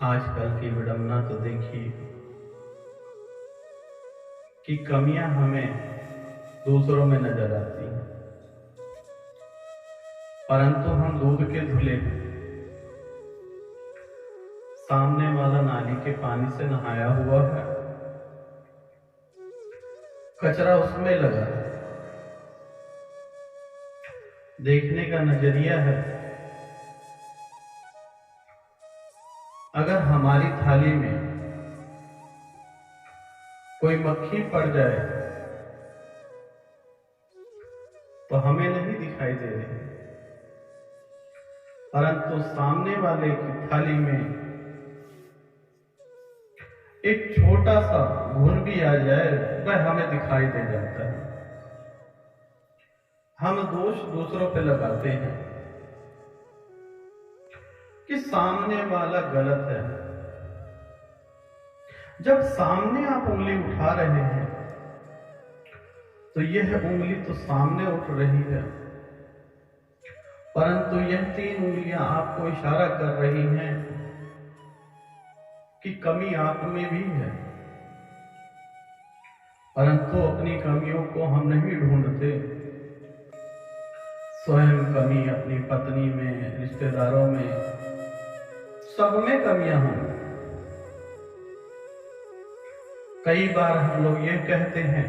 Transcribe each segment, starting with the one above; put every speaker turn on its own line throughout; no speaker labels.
आजकल की विडंबना तो देखिए कि कमियां हमें दूसरों में नजर आती हैं, परंतु हम दूध के धुले सामने वाला नाली के पानी से नहाया हुआ है, कचरा उसमें लगा है। देखने का नजरिया है। अगर हमारी थाली में कोई मक्खी पड़ जाए तो हमें नहीं दिखाई दे रही, परंतु सामने वाले की थाली में एक छोटा सा घुन भी आ जाए वह हमें दिखाई दे जाता है। हम दोष दूसरों पे लगाते हैं कि सामने वाला गलत है। जब सामने आप उंगली उठा रहे हैं तो यह उंगली तो सामने उठ रही है, परंतु यह 3 उंगलियां आपको इशारा कर रही हैं कि कमी आप में भी है। परंतु अपनी कमियों को हम नहीं ढूंढते। स्वयं कमी अपनी पत्नी में, रिश्तेदारों में, सब में कमियां हैं। कई बार हम लोग ये कहते हैं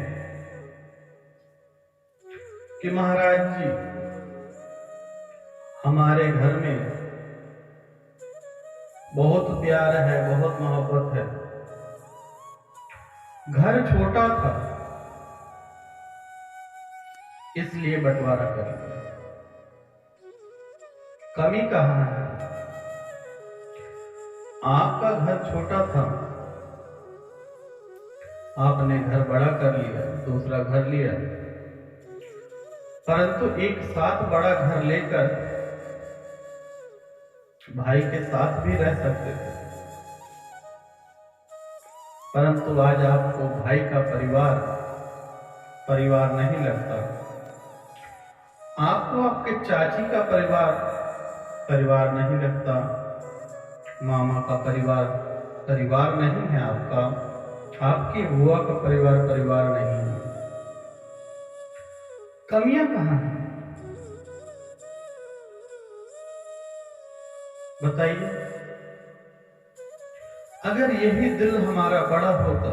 कि महाराज जी हमारे घर में बहुत प्यार है, बहुत मोहब्बत है। घर छोटा था इसलिए बंटवारा कर लिया। कमी कहां है? आपका घर छोटा था, आपने घर बड़ा कर लिया, दूसरा घर लिया, परंतु एक साथ बड़ा घर लेकर भाई के साथ भी रह सकते थे। परंतु आज आपको भाई का परिवार नहीं लगता। आपको आपके चाची का परिवार नहीं लगता। मामा का परिवार नहीं है आपका। आपकी बुआ का परिवार नहीं है। कमियां कहां हैं? बताइए। अगर यही दिल हमारा बड़ा होता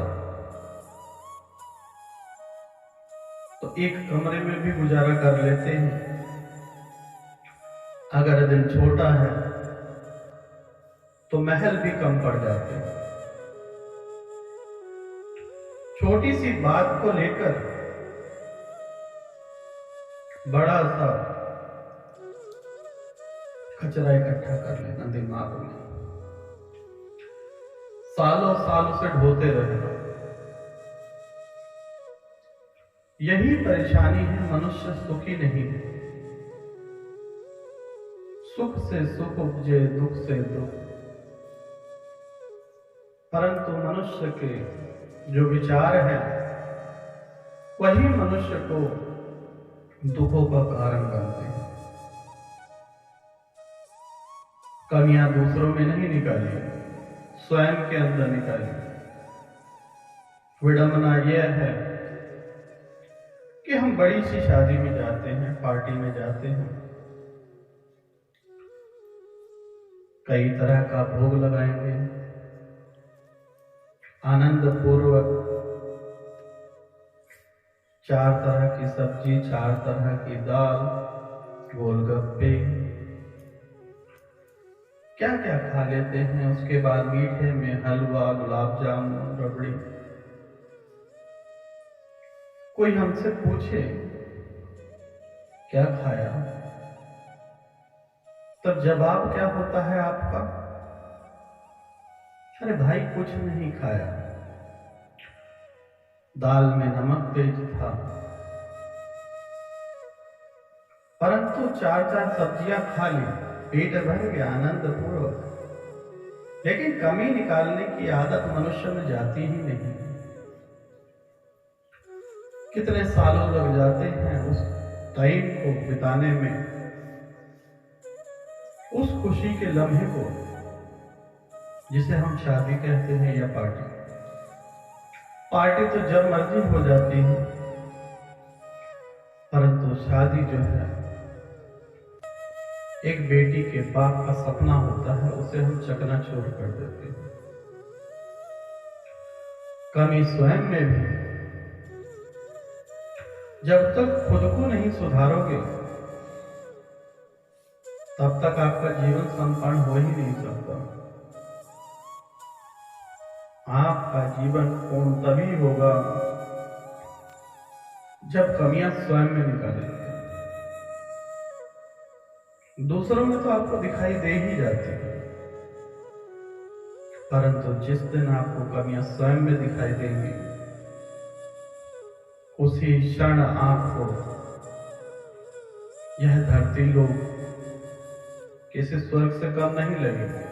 तो एक कमरे में भी गुजारा कर लेते हैं। अगर दिल छोटा है तो महल भी कम पड़ जाते हैं। छोटी सी बात को लेकर बड़ा सा कचरा इकट्ठा कर लेना दिमाग में, सालों साल उसे ढोते रहना। यही परेशानी है। मनुष्य सुखी नहीं है। सुख से सुख उपजे, दुख से दुख। परंतु मनुष्य के जो विचार हैं वही मनुष्य को दुखों का कारण बनते हैं। कमियां दूसरों में नहीं निकाली, स्वयं के अंदर निकाली। विडंबना यह है कि हम बड़ी सी शादी में जाते हैं, पार्टी में जाते हैं, कई तरह का भोग लगाएंगे, आनंद पूर्वक 4 तरह की सब्जी, 4 तरह की दाल, गोलगप्पे, क्या क्या खा लेते हैं। उसके बाद मीठे में हलवा, गुलाब जामुन, रबड़ी। कोई हमसे पूछे क्या खाया, तब जवाब क्या होता है आपका? अरे भाई कुछ नहीं खाया, दाल में नमक तेज था। परंतु 4 सब्जियां खा ली, पेट भर गया, आनंद पूर्वक। लेकिन कमी निकालने की आदत मनुष्य में जाती ही नहीं। कितने सालों लग जाते हैं उस टाइम को बिताने में, उस खुशी के लम्हे को जिसे हम शादी कहते हैं या पार्टी। पार्टी तो जब मर्जी हो जाती है, परंतु शादी जो है एक बेटी के बाप का सपना होता है, उसे हम चकनाचूर कर देते हैं। कमी स्वयं में भी। जब तक खुद को नहीं सुधारोगे तब तक आपका जीवन संपन्न हो ही नहीं सकता। आपका जीवन पूर्ण तभी होगा जब कमियां स्वयं में निकालेंगे। दूसरों में तो आपको दिखाई दे ही जाती है, परंतु जिस दिन आपको कमियां स्वयं में दिखाई देंगी, उसी क्षण आपको यह धरती लोग किसी स्वर्ग से कम नहीं लगेगी।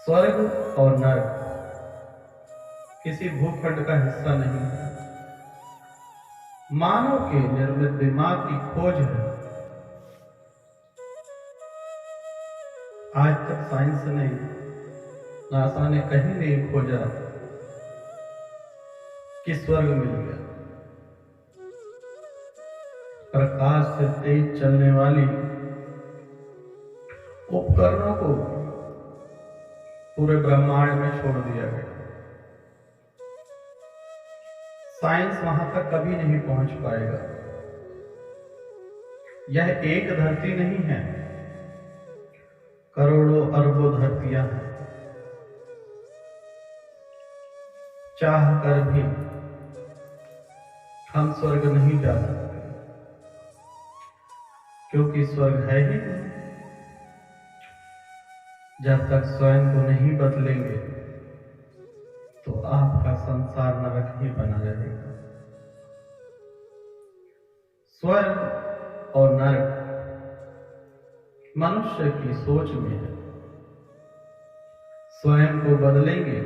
स्वर्ग और नरक किसी भूखंड का हिस्सा नहीं है, मानव के निर्मित दिमाग की खोज है। आज तक साइंस ने, नासा ने कहीं नहीं खोजा कि स्वर्ग मिल गया। प्रकाश से तेज चलने वाली उपकरणों को पूरे ब्रह्मांड में छोड़ दिया गया। साइंस वहां तक कभी नहीं पहुंच पाएगा। यह एक धरती नहीं है, करोड़ों अरबों धरतियां हैं। चाह कर भी हम स्वर्ग नहीं जा सकते, क्योंकि स्वर्ग है ही नहीं। जब तक स्वयं को नहीं बदलेंगे तो आपका संसार नरक ही बना रहेगा। स्वर्ग और नरक मनुष्य की सोच में है। स्वयं को बदलेंगे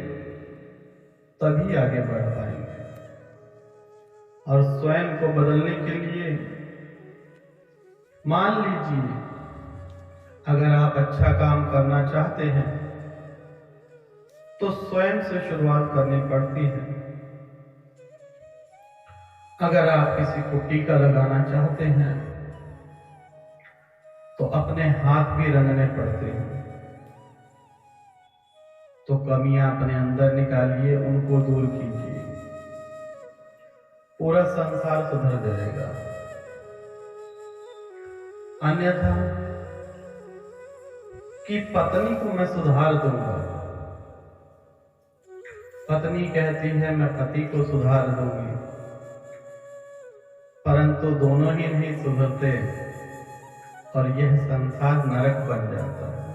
तभी आगे बढ़ पाएंगे, और स्वयं को बदलने के लिए मान लीजिए अगर आप अच्छा काम करना चाहते हैं तो स्वयं से शुरुआत करनी पड़ती है। अगर आप किसी को टीका लगाना चाहते हैं तो अपने हाथ भी रंगने पड़ते हैं। तो कमियां अपने अंदर निकालिए, उनको दूर कीजिए, पूरा संसार सुधर जाएगा। अन्यथा कि पत्नी को मैं सुधार दूंगा, पत्नी कहती है मैं पति को सुधार दूंगी, परंतु दोनों ही नहीं सुधरते और यह संसार नरक बन जाता है।